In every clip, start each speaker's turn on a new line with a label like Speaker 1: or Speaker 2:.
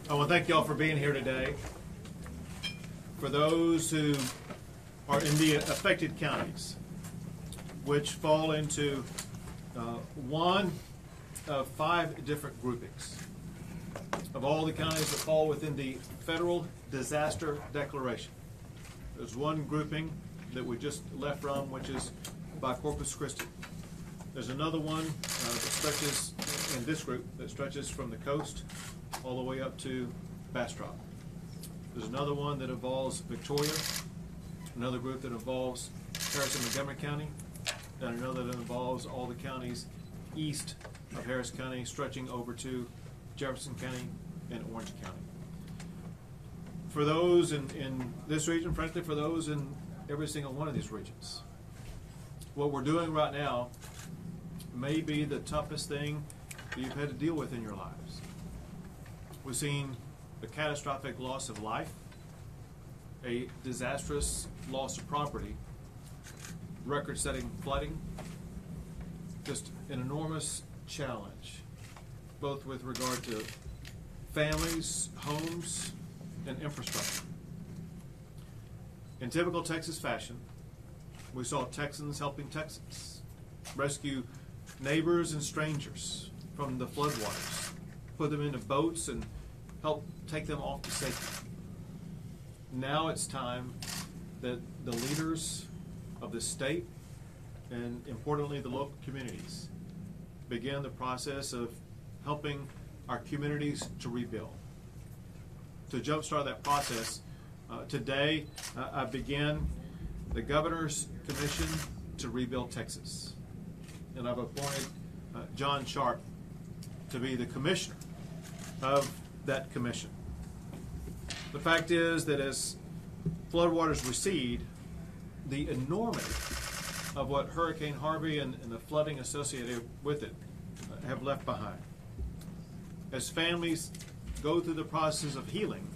Speaker 1: I want to thank y'all for being here today. For those who are in the affected counties, which fall into one of 5 different groupings of all the counties that fall within the federal disaster declaration. There's one grouping that we just left from, which is by Corpus Christi. There's another one that stretches in this group that stretches from the coast all the way up to Bastrop. There's another one that involves Victoria, another group that involves Harris and Montgomery County, and another that involves all the counties east of Harris County, stretching over to Jefferson County and Orange County. For those in this region, frankly, for those in every single one of these regions, what we're doing right now may be the toughest thing that you've had to deal with in your lives. We've seen a catastrophic loss of life, a disastrous loss of property, record-setting flooding, just an enormous challenge, both with regard to families, homes, and infrastructure. In typical Texas fashion, we saw Texans helping Texans rescue neighbors and strangers from the floodwaters, put them into boats and help take them off to safety. Now it's time that the leaders of the state and, importantly, the local communities begin the process of helping our communities to rebuild. To jumpstart that process, today I began the Governor's Commission to Rebuild Texas. And I've appointed John Sharp to be the commissioner of that commission. The fact is that as floodwaters recede, the enormity of what Hurricane Harvey and the flooding associated with it have left behind. As families go through the process of healing,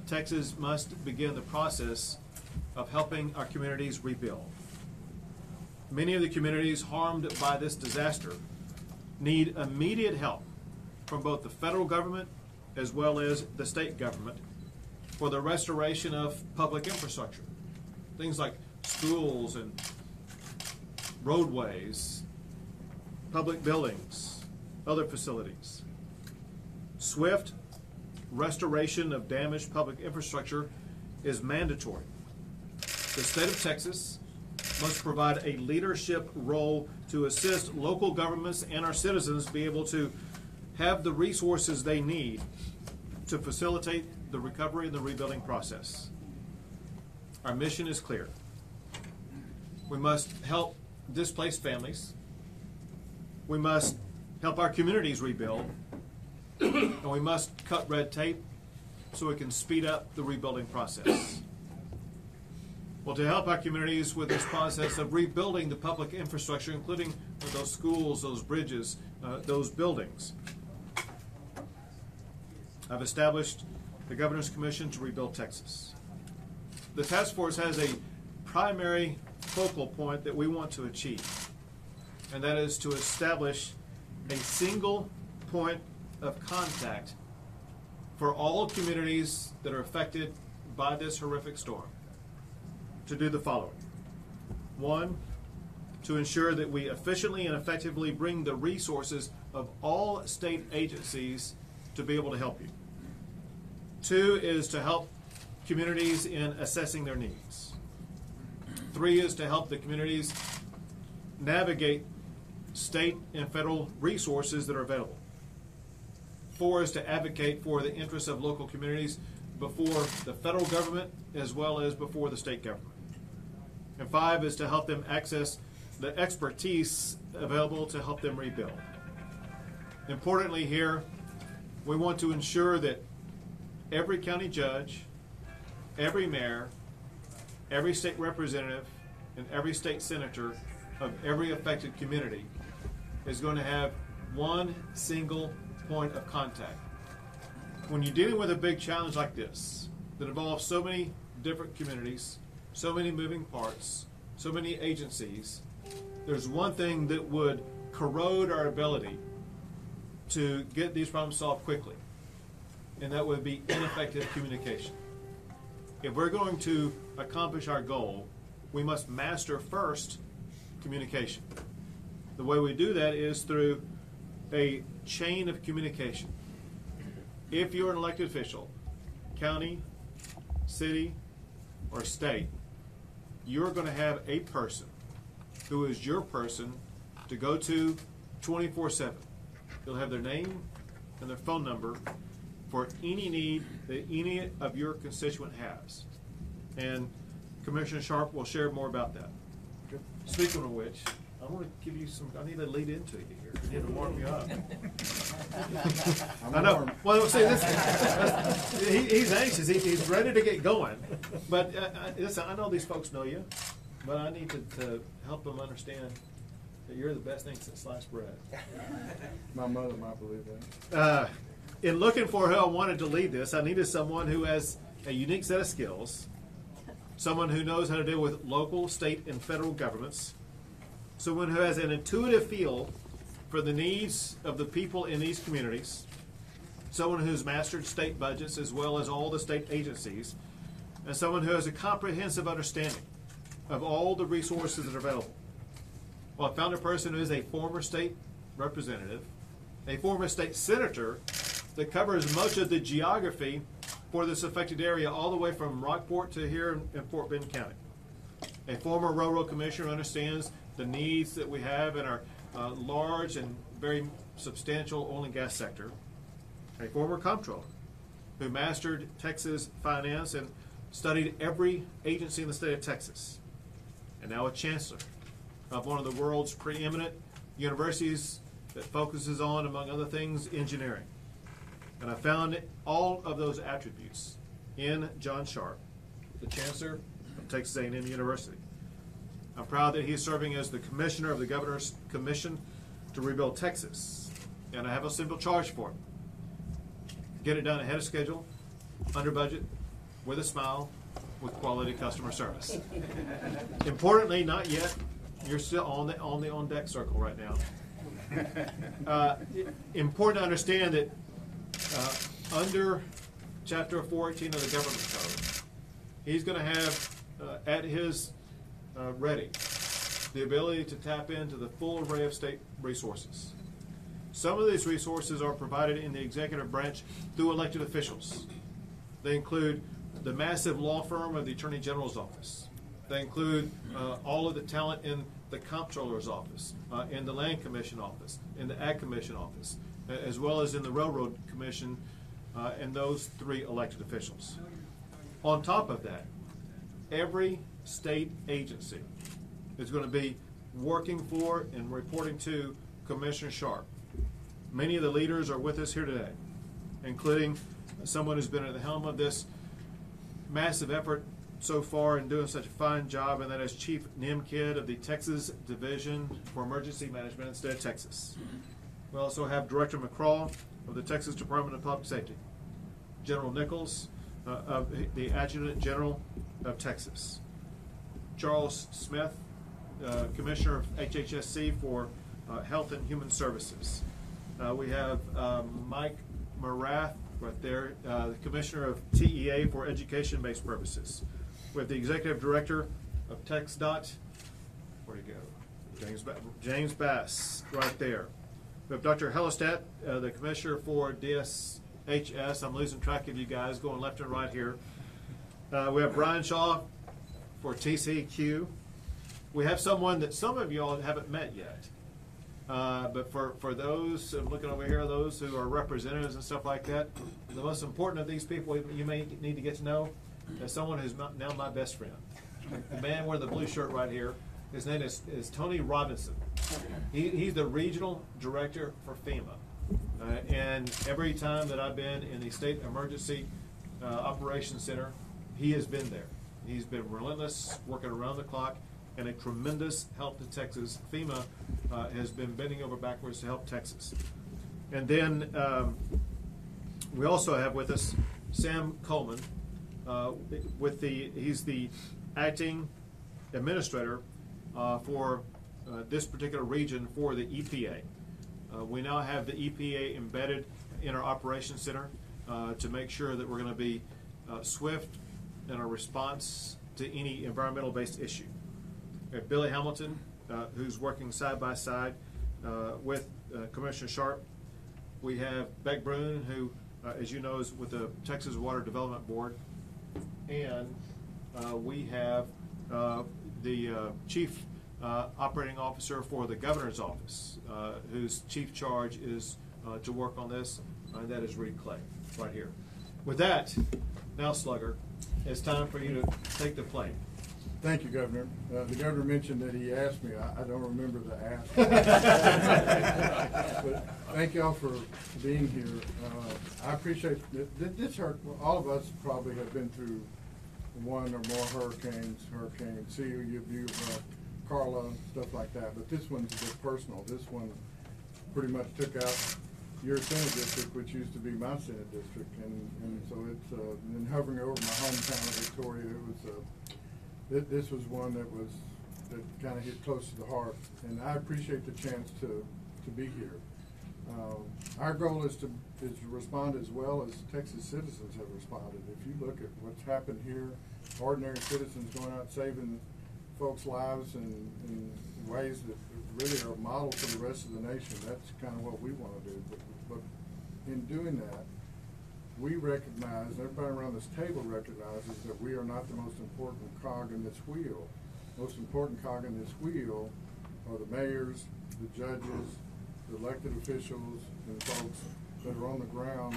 Speaker 1: Texas must begin the process of helping our communities rebuild. Many of the communities harmed by this disaster need immediate help from both the federal government as well as the state government for the restoration of public infrastructure. Things like schools and roadways, public buildings, other facilities. Swift restoration of damaged public infrastructure is mandatory. The state of Texas must provide a leadership role to assist local governments and our citizens be able to have the resources they need to facilitate the recovery and the rebuilding process. Our mission is clear. We must help displaced families. We must help our communities rebuild. And we must cut red tape so we can speed up the rebuilding process. Well, to help our communities with this process of rebuilding the public infrastructure, including those schools, those bridges, those buildings, I've established the Governor's Commission to Rebuild Texas. The task force has a primary focal point that we want to achieve, and that is to establish a single point of contact for all communities that are affected by this horrific storm to do the following. 1, to ensure that we efficiently and effectively bring the resources of all state agencies to be able to help you. 2 is to help communities in assessing their needs. 3 is to help the communities navigate state and federal resources that are available. 4 is to advocate for the interests of local communities before the federal government as well as before the state government. And 5 is to help them access the expertise available to help them rebuild. Importantly here, we want to ensure that every county judge, every mayor, every state representative, and every state senator of every affected community is going to have one single point of contact. When you're dealing with a big challenge like this, that involves so many different communities, so many moving parts, so many agencies, there's one thing that would corrode our ability to get these problems solved quickly, and that would be ineffective communication. If we're going to accomplish our goal, we must master first communication. The way we do that is through a chain of communication. If you're an elected official, county, city, or state, you're going to have a person who is your person to go to 24/7. You'll have their name and their phone number for any need that any of your constituent has. And Commissioner Sharp will share more about that. Speaking of which, I want to give you some, I need to lead into you here. I need to warm you up. I know. Well, see, he's anxious. He's ready to get going. But listen, I know these folks know you, but I need to help them understand that you're the best thing since sliced bread.
Speaker 2: My mother might believe that.
Speaker 1: In looking for who I wanted to lead this, I needed someone who has a unique set of skills, someone who knows how to deal with local, state, and federal governments, someone who has an intuitive feel for the needs of the people in these communities, someone who's mastered state budgets as well as all the state agencies, and someone who has a comprehensive understanding of all the resources that are available. Well, I found a person who is a former state representative, a former state senator that covers much of the geography for this affected area all the way from Rockport to here in Fort Bend County. A former railroad commissioner understands the needs that we have in our large and very substantial oil and gas sector. A former comptroller who mastered Texas finance and studied every agency in the state of Texas. And now a chancellor of one of the world's preeminent universities that focuses on, among other things, engineering. And I found all of those attributes in John Sharp, the chancellor of Texas A&M University. I'm proud that he is serving as the commissioner of the Governor's Commission to Rebuild Texas. And I have a simple charge for him. Get it done ahead of schedule, under budget, with a smile, with quality customer service. Importantly, not yet. You're still on the on-deck circle right now. Important to understand that under Chapter 418 of the Government Code, he's going to have at his ready the ability to tap into the full array of state resources. Some of these resources are provided in the executive branch through elected officials. They include the massive law firm of the Attorney General's office. They include all of the talent in the Comptroller's office, in the Land Commission office, in the Ag Commission office, as well as in the Railroad Commission, and those three elected officials. On top of that, every state agency is going to be working for and reporting to Commissioner Sharp. Many of the leaders are with us here today, including someone who's been at the helm of this massive effort so far and doing such a fine job, and that is Chief Nim Kidd of the Texas Division for Emergency Management in the state of Texas. We also have Director McCraw of the Texas Department of Public Safety, General Nichols of the Adjutant General of Texas, Charles Smith, Commissioner of HHSC for Health and Human Services. We have Mike Morath right there, the Commissioner of TEA for Education-Based Purposes. We have the Executive Director of TxDOT. Where'd he go? James Bass, right there. We have Dr. Hellestat, the Commissioner for DSHS. I'm losing track of you guys, going left and right here. We have Brian Shaw for TCQ. We have someone that some of you all haven't met yet. But for those, I'm looking over here, those who are representatives and stuff like that, the most important of these people you may need to get to know is someone who's now my best friend. The man wearing the blue shirt right here, his name is Tony Robinson. He's the regional director for FEMA. And every time that I've been in the State Emergency Operations Center, he has been there. He's been relentless, working around the clock, and a tremendous help to Texas. FEMA has been bending over backwards to help Texas. And then we also have with us Sam Coleman. He's the acting administrator for this particular region for the EPA. We now have the EPA embedded in our operations center. to make sure that we're going to be swift in our response to any environmental-based issue. We have Billy Hamilton, who's working side by side with Commissioner Sharp. We have Beck Brune, who, as you know, is with the Texas Water Development Board. And we have the Chief Operating Officer for the Governor's Office, whose chief charge is to work on this, and that is Reed Clay, right here. With that, now, Slugger, it's time for you to take the plane.
Speaker 2: Thank you, Governor. The Governor mentioned that he asked me. I don't remember the ask. But thank y'all for being here. I appreciate this. All of us probably have been through one or more hurricanes, Hurricane Celia, Carla, stuff like that. But this one's a bit personal. This one pretty much took out your Senate district, which used to be my Senate district, and so it's and hovering over my hometown of Victoria. This was one that kind of hit close to the heart, and I appreciate the chance to be here. Our goal is to respond as well as Texas citizens have responded. If you look at what's happened here, ordinary citizens going out saving folks' lives in ways that really are a model for the rest of the nation. That's kind of what we want to do. But in doing that, we recognize, everybody around this table recognizes that we are not the most important cog in this wheel. Most important cog in this wheel are the mayors, the judges, the elected officials, and folks that are on the ground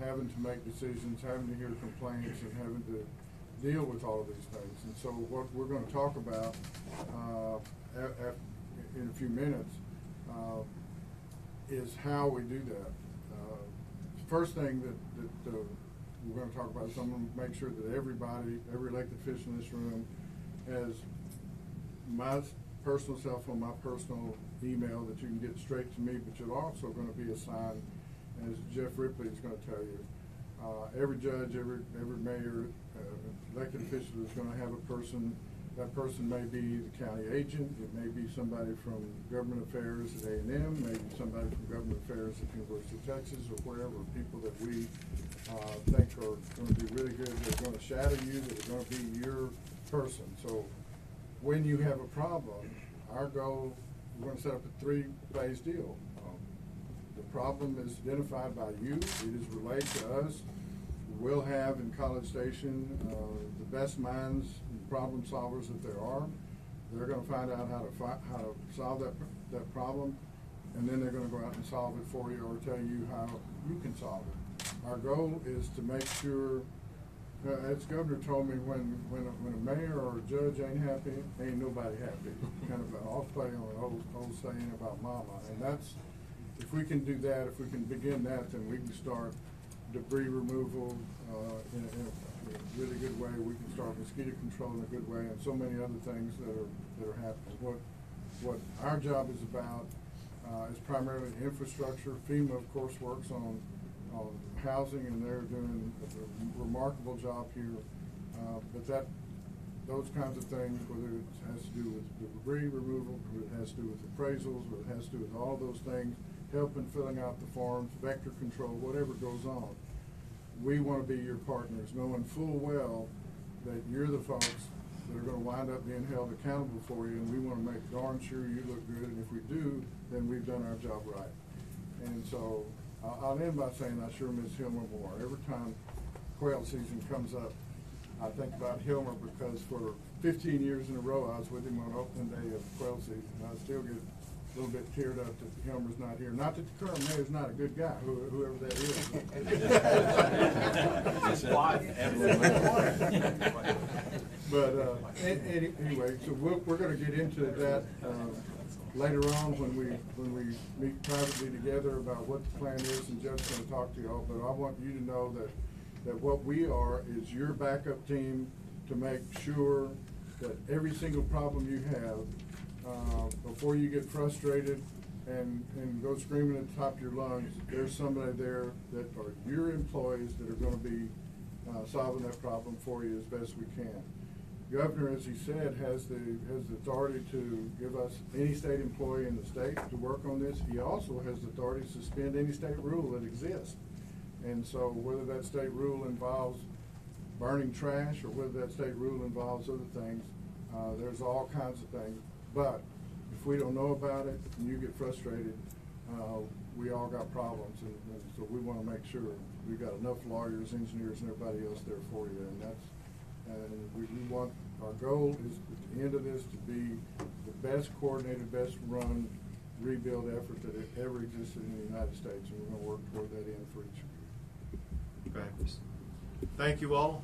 Speaker 2: having to make decisions, having to hear complaints, and having to deal with all of these things. And so what we're going to talk about in a few minutes is how we do that. First thing that we're going to talk about is I'm going to make sure that every elected official in this room has my personal cell phone, my personal email that you can get straight to me, but you're also going to be assigned, as Jeff Ripley is going to tell you, every judge, every mayor, elected official is going to have a person. That person may be the county agent, it may be somebody from government affairs at A&M, maybe somebody from government affairs at the University of Texas or wherever, people that we think are going to be really good, that are going to shadow you, that are going to be your person. So when you have a problem, our goal, we're going to set up a three-phase deal. The problem is identified by you, it is relayed to us. We'll have in College Station the best minds and problem solvers that there are. They're going to find out how to solve that problem, and then they're going to go out and solve it for you or tell you how you can solve it. Our goal is to make sure, as Governor told me, when a mayor or a judge ain't happy, ain't nobody happy. Kind of an off-play on an old saying about mama. And that's, if we can do that, if we can begin that, then we can start debris removal in a really good way. We can start mosquito control in a good way, and so many other things that are happening. What our job is about is primarily infrastructure. FEMA, of course, works on housing, and they're doing a remarkable job here. But those kinds of things, whether it has to do with debris removal, whether it has to do with appraisals, whether it has to do with all those things, helping filling out the forms, vector control, whatever goes on. We want to be your partners, knowing full well that you're the folks that are going to wind up being held accountable for you, and we want to make darn sure you look good, and if we do, then we've done our job right. And so I'll end by saying I sure miss Hilmer more. Every time quail season comes up, I think about Hilmer, because for 15 years in a row I was with him on opening day of quail season. I still get a little bit teared up that Hilmer's not here. Not that the current mayor's not a good guy, whoever that is. But anyway, so we're going to get into that later on when we meet privately together about what the plan is, and Jeff's going to talk to you all. But I want you to know that what we are is your backup team to make sure that every single problem you have, before you get frustrated and go screaming at the top of your lungs, there's somebody there that are your employees that are going to be solving that problem for you as best we can. Governor, as he said, has the authority to give us any state employee in the state to work on this. He also has the authority to suspend any state rule that exists. And so whether that state rule involves burning trash or whether that state rule involves other things, there's all kinds of things. But if we don't know about it and you get frustrated, we all got problems. And so we want to make sure we've got enough lawyers, engineers, and everybody else there for you. And we want, our goal is at the end of this to be the best coordinated, best run rebuild effort that ever existed in the United States. And we're going to work toward that end for each of you.
Speaker 1: Great. Thank you all.